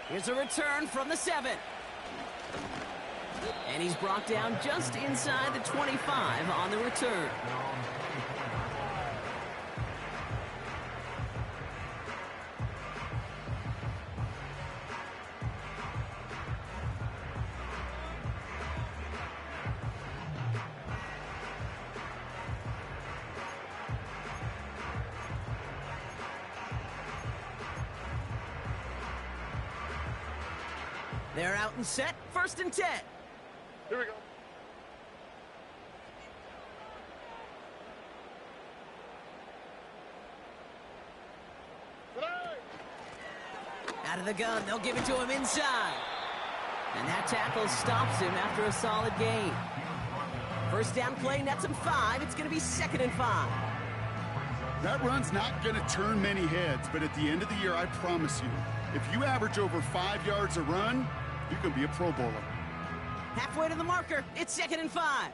Here's a return from the 7. And he's brought down just inside the 25 on the return. They're out and set, 1st and 10. Here we go. Out of the gun, they'll give it to him inside. And that tackle stops him after a solid gain. 1st down play, nets him 5. It's going to be 2nd and 5. That run's not going to turn many heads, but at the end of the year, I promise you, if you average over 5 yards a run, you can be a Pro Bowler. Halfway to the marker, it's 2nd and 5.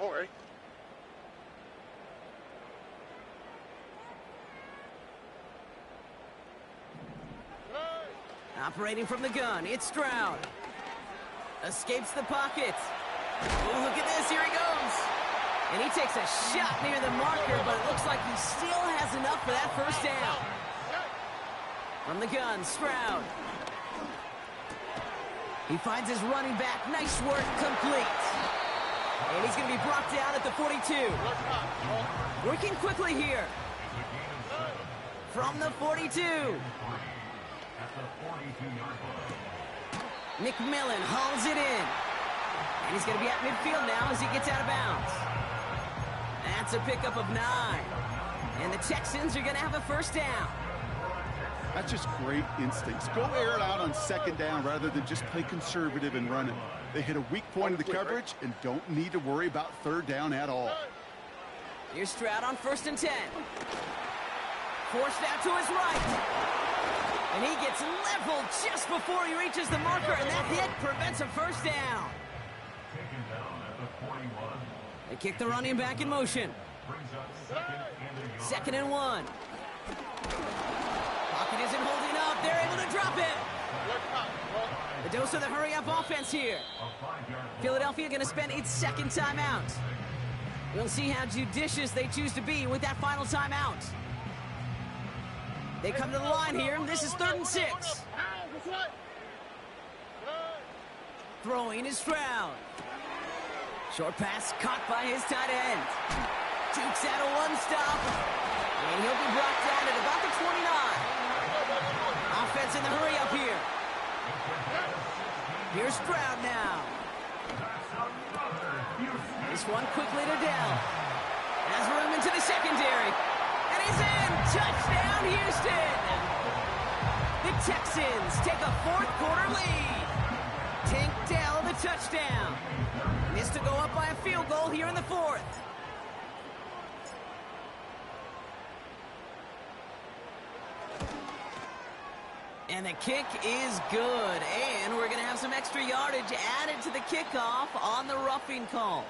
All right. Operating from the gun, it's Stroud. Escapes the pocket. Oh, look at this, here he goes. And he takes a shot near the marker, but it looks like he still has enough for that 1st down. From the gun, Stroud. He finds his running back. Nice work, complete. And he's going to be brought down at the 42. Working quickly here. From the 42. McMillan hauls it in. And he's going to be at midfield now as he gets out of bounds. That's a pickup of 9. And the Texans are going to have a 1st down. That's just great instincts. Go air it out on 2nd down rather than just play conservative and run it. They hit a weak point of the coverage and don't need to worry about 3rd down at all. Here's Stroud on 1st and 10. Forced out to his right. And he gets leveled just before he reaches the marker, and that hit prevents a 1st down. Taken down at the 41. They kick the running back in motion. Brings up 2nd and 2nd and 1. Pocket isn't holding up. They're able to drop it. The dose of the hurry-up offense here. Philadelphia going to spend its 2nd timeout. We'll see how judicious they choose to be with that final timeout. They come to the line here. This is 3rd and 6. Throwing is Stroud. Short pass caught by his tight end. Jukes out a one-stop. And he'll be brought down at about the 29. Offense in the hurry up here. Here's Stroud now. This one quickly to Dell. Has room into the secondary. And he's in. Touchdown, Houston. The Texans take a 4th quarter lead. Tank Dell the touchdown. Missed to go up by a field goal here in the 4th. And the kick is good. And we're going to have some extra yardage added to the kickoff on the roughing call.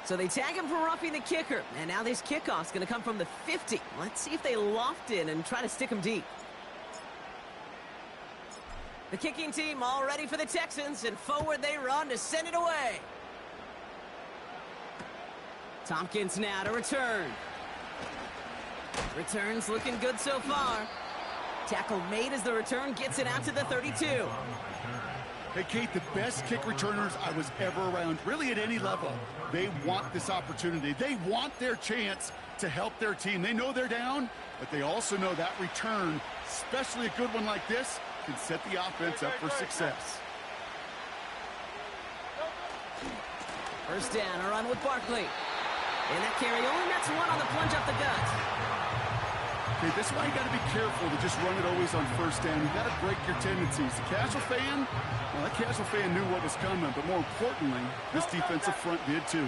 So they tag him for roughing the kicker. And now this kickoff's going to come from the 50. Let's see if they loft in and try to stick him deep. The kicking team all ready for the Texans, and forward they run to send it away. Tompkins now to return. Return's looking good so far. Tackle made as the return gets it out to the 32. Hey, Kate, the best kick returners I was ever around, really at any level, they want this opportunity. They want their chance to help their team. They know they're down, but they also know that return, especially a good one like this, can set the offense up for success. First down, a run with Barkley. And that carry only nets one on the plunge up the gut. Okay, that's why you got to be careful to just run it always on first down. You got to break your tendencies. The casual fan, well, that casual fan knew what was coming, but more importantly, this defensive front did too.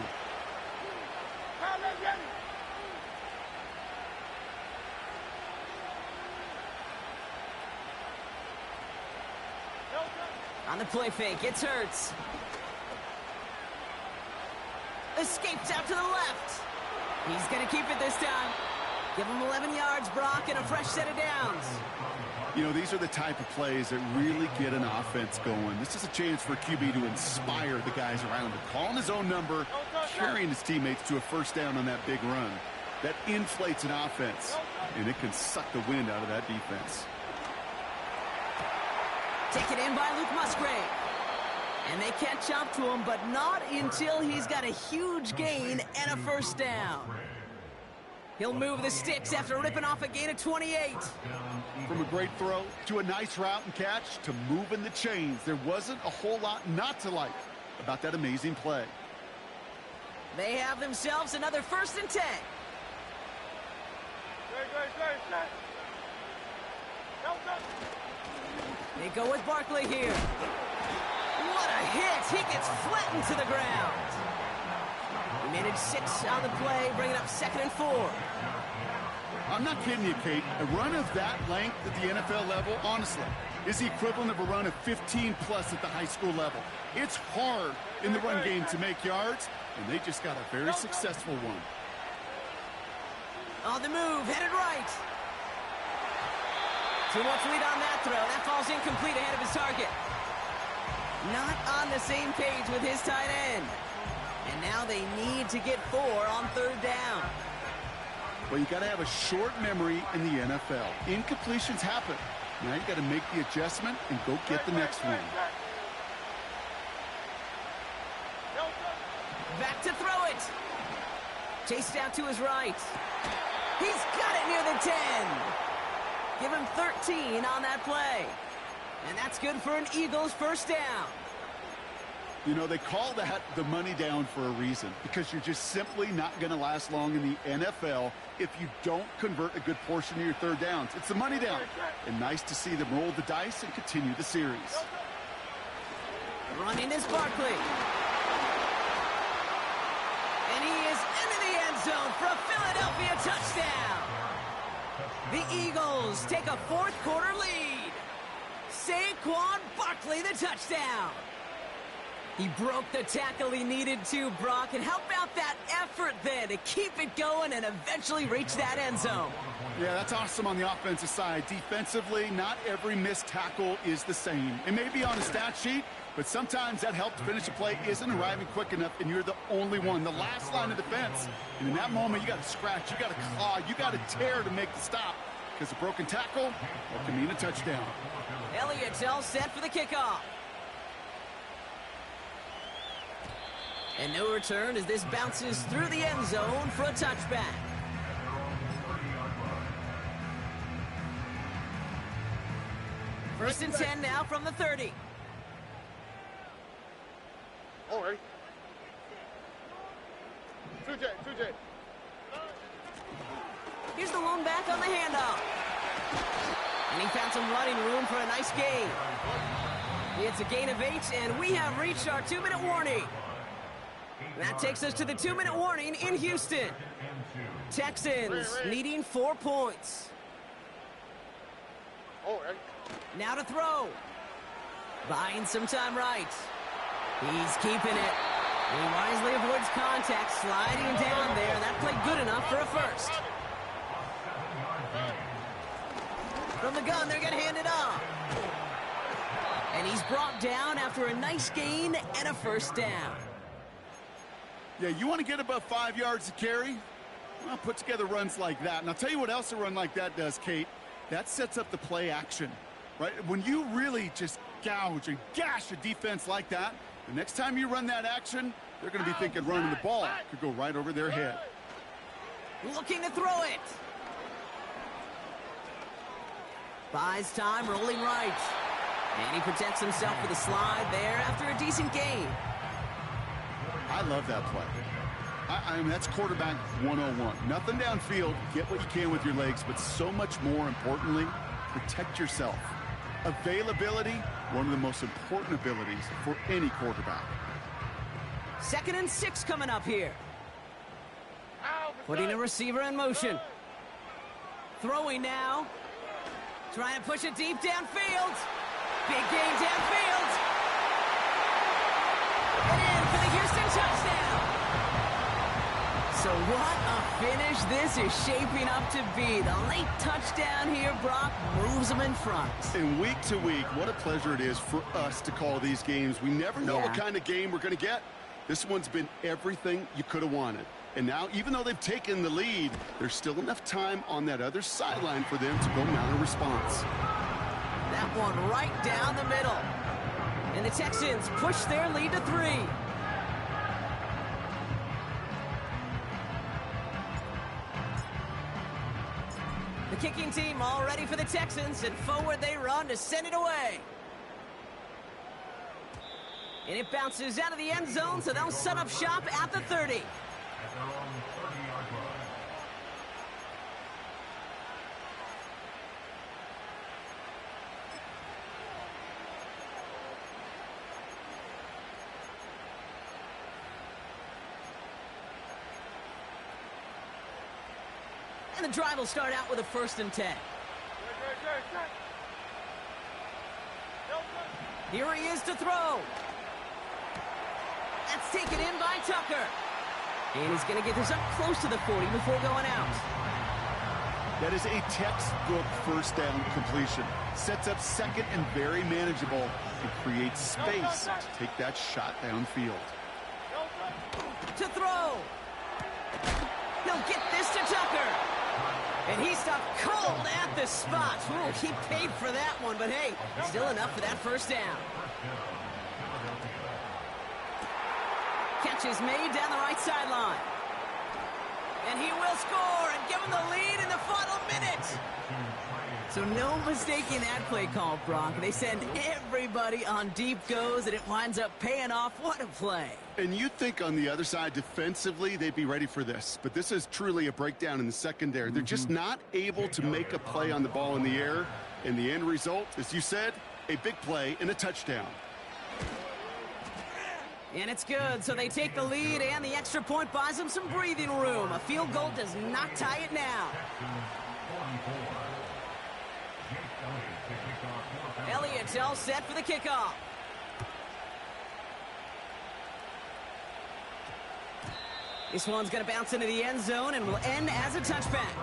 On the play fake, it's Hurts. Escapes out to the left. He's going to keep it this time. Give him 11 yards, Brock, and a fresh set of downs. You know, these are the type of plays that really get an offense going. This is a chance for QB to inspire the guys around him. Calling his own number, carrying his teammates to a first down on that big run. That inflates an offense, and it can suck the wind out of that defense. Taken in by Luke Musgrave. And they catch up to him, but not until he's got a huge gain and a first down. He'll move the sticks after ripping off a gain of 28. From a great throw to a nice route and catch to moving the chains, there wasn't a whole lot not to like about that amazing play. They have themselves another 1st and 10. They go with Barkley here. What a hit! He gets flattened to the ground. We managed 6 on the play, bringing up 2nd and 4. I'm not kidding you, Kate. A run of that length at the NFL level, honestly, is the equivalent of a run of 15-plus at the high school level. It's hard in the run game to make yards, and they just got a very successful one. On the move, headed right. Too much lead on that throw. That falls incomplete ahead of his target. Not on the same page with his tight end. And now they need to get 4 on 3rd down. Well, you got to have a short memory in the NFL. Incompletions happen. Now you got to make the adjustment and go get the next one. Back to throw it. Chased out to his right. He's got it near the 10. Give him 13 on that play. And that's good for an Eagles first down. You know, they call that the money down for a reason, because you're just simply not going to last long in the NFL if you don't convert a good portion of your 3rd downs. It's the money down. And nice to see them roll the dice and continue the series. Running is Barkley. And he is into the end zone for a Philadelphia touchdown. The Eagles take a 4th quarter lead. Saquon Barkley the touchdown. He broke the tackle he needed to, Brock. And how about that effort then to keep it going and eventually reach that end zone? Yeah, that's awesome on the offensive side. Defensively, not every missed tackle is the same. It may be on a stat sheet, But sometimes that help to finish a play isn't arriving quick enough, and you're the only one, the last line of defense. And in that moment, you got to scratch, you got to claw, you got to tear to make the stop. Because a broken tackle, that can mean a touchdown. Elliott's all set for the kickoff. And no return as this bounces through the end zone for a touchback. First and 10 now from the 30. All right. 2J. Here's the lone back on the handoff. And he found some running room for a nice gain. It's a gain of 8, and we have reached our 2-minute warning. That takes us to the 2-minute warning in Houston. Texans needing 4 points. All right. Now to throw. Buying some time right. He's keeping it. He wisely avoids contact, sliding down there. That played good enough for a first. From the gun, they're going to hand it off. And he's brought down after a nice gain and a first down. Yeah, you want to get above 5 yards to carry? Well, put together runs like that. And I'll tell you what else a run like that does, Kate. That sets up the play action, right? When you really just gouge and gash a defense like that, the next time you run that action, they're going to be thinking running the ball could go right over their head. Looking to throw it. Buys time, rolling right. And he protects himself with a slide there after a decent gain. I love that play. I mean, that's quarterback 101. Nothing downfield, get what you can with your legs, but so much more importantly, protect yourself. Availability, one of the most important abilities for any quarterback. 2nd and 6 coming up here. Putting a receiver in motion. Throwing now. Trying to push it deep downfield. Big gain downfield. And in for the Houston touchdown. So what a finish this is shaping up to be. The late touchdown here, Brock, moves them in front. And week to week, what a pleasure it is for us to call these games. We never know what kind of game we're going to get. This one's been everything you could have wanted. And now, even though they've taken the lead, there's still enough time on that other sideline for them to go mount a response. That one right down the middle. And the Texans push their lead to 3. The kicking team all ready for the Texans, and forward they run to send it away. And it bounces out of the end zone, so they'll set up shop at the 30. At their own 30-yard line. And the drive will start out with a 1st and 10. Here he is to throw. That's taken in by Tucker. And he's going to get this up close to the 40 before going out. That is a textbook first down completion. Sets up 2nd and very manageable and creates space to take that shot downfield. To throw. He'll get this to Tucker. And he stopped cold at the spot. Ooh, he paid for that one, but hey, still enough for that first down. Catch is made down the right sideline. And he will score and give him the lead in the final minute. So no mistaking that play call, Brock. They send everybody on deep goes, and it winds up paying off. What a play. And you think on the other side, defensively, they'd be ready for this. But this is truly a breakdown in the secondary. They're just not able to make a play on the ball in the air. And the end result, as you said, a big play and a touchdown. And it's good, so they take the lead, and the extra point buys them some breathing room. A field goal does not tie it now. Elliott's all set for the kickoff. This one's going to bounce into the end zone and will end as a touchback.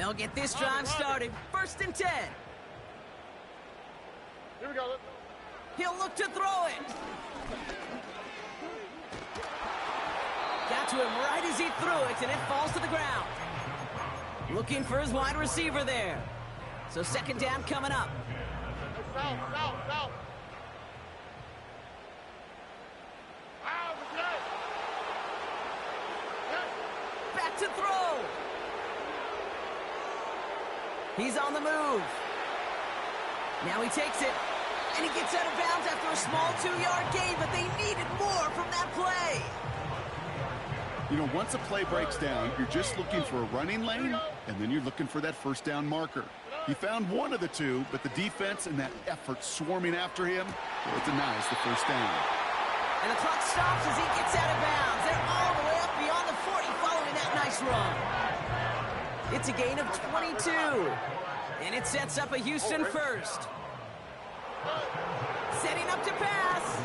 They'll get this drive started. 1st and 10. Here we go. He'll look to throw it. Got to him right as he threw it, and it falls to the ground. Looking for his wide receiver there. So 2nd down coming up. South. Back to throw. He's on the move. Now he takes it, and he gets out of bounds after a small 2-yard gain, but they needed more from that play. You know, once a play breaks down, you're just looking for a running lane, and then you're looking for that 1st down marker. He found one of the two, but the defense and that effort swarming after him, well, it denies the 1st down. And the clock stops as he gets out of bounds. They're all the way up beyond the 40 following that nice run. It's a gain of 22, and it sets up a Houston 1st. Setting up to pass.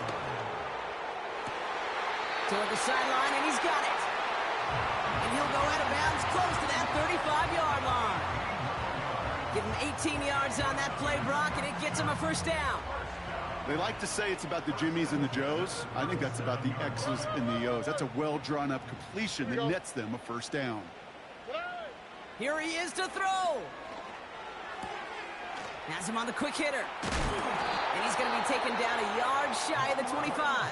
Toward the sideline, and he's got it. And he'll go out of bounds close to that 35-yard line. Give him 18 yards on that play, Brock, and it gets him a 1st down. They like to say it's about the Jimmies and the Joes. I think that's about the X's and the O's. That's a well-drawn-up completion that nets them a 1st down. Here he is to throw. Has him on the quick hitter. And he's going to be taken down a yard shy of the 25.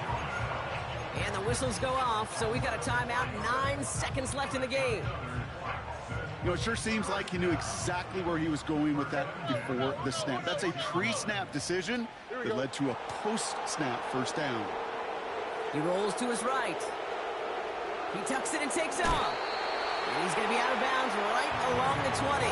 And the whistles go off, so we got a timeout. 9 seconds left in the game. You know, it sure seems like he knew exactly where he was going with that before the snap. That's a pre-snap decision that led to a post-snap 1st down. He rolls to his right. He tucks it and takes off. And he's going to be out of bounds right along the 20.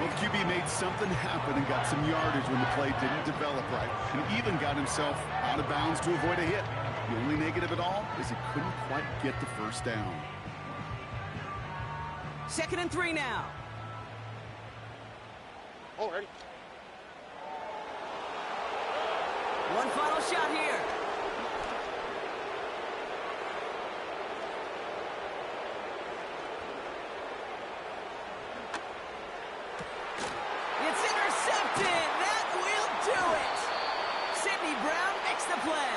Well, the QB made something happen and got some yardage when the play didn't develop right. And even got himself out of bounds to avoid a hit. The only negative at all is he couldn't quite get the 1st down. 2nd and 3 now. Already. One final shot here. It's intercepted. That will do it. Sidney Brown makes the play.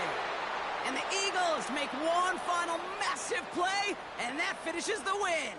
And the Eagles make one final massive play, and that finishes the win.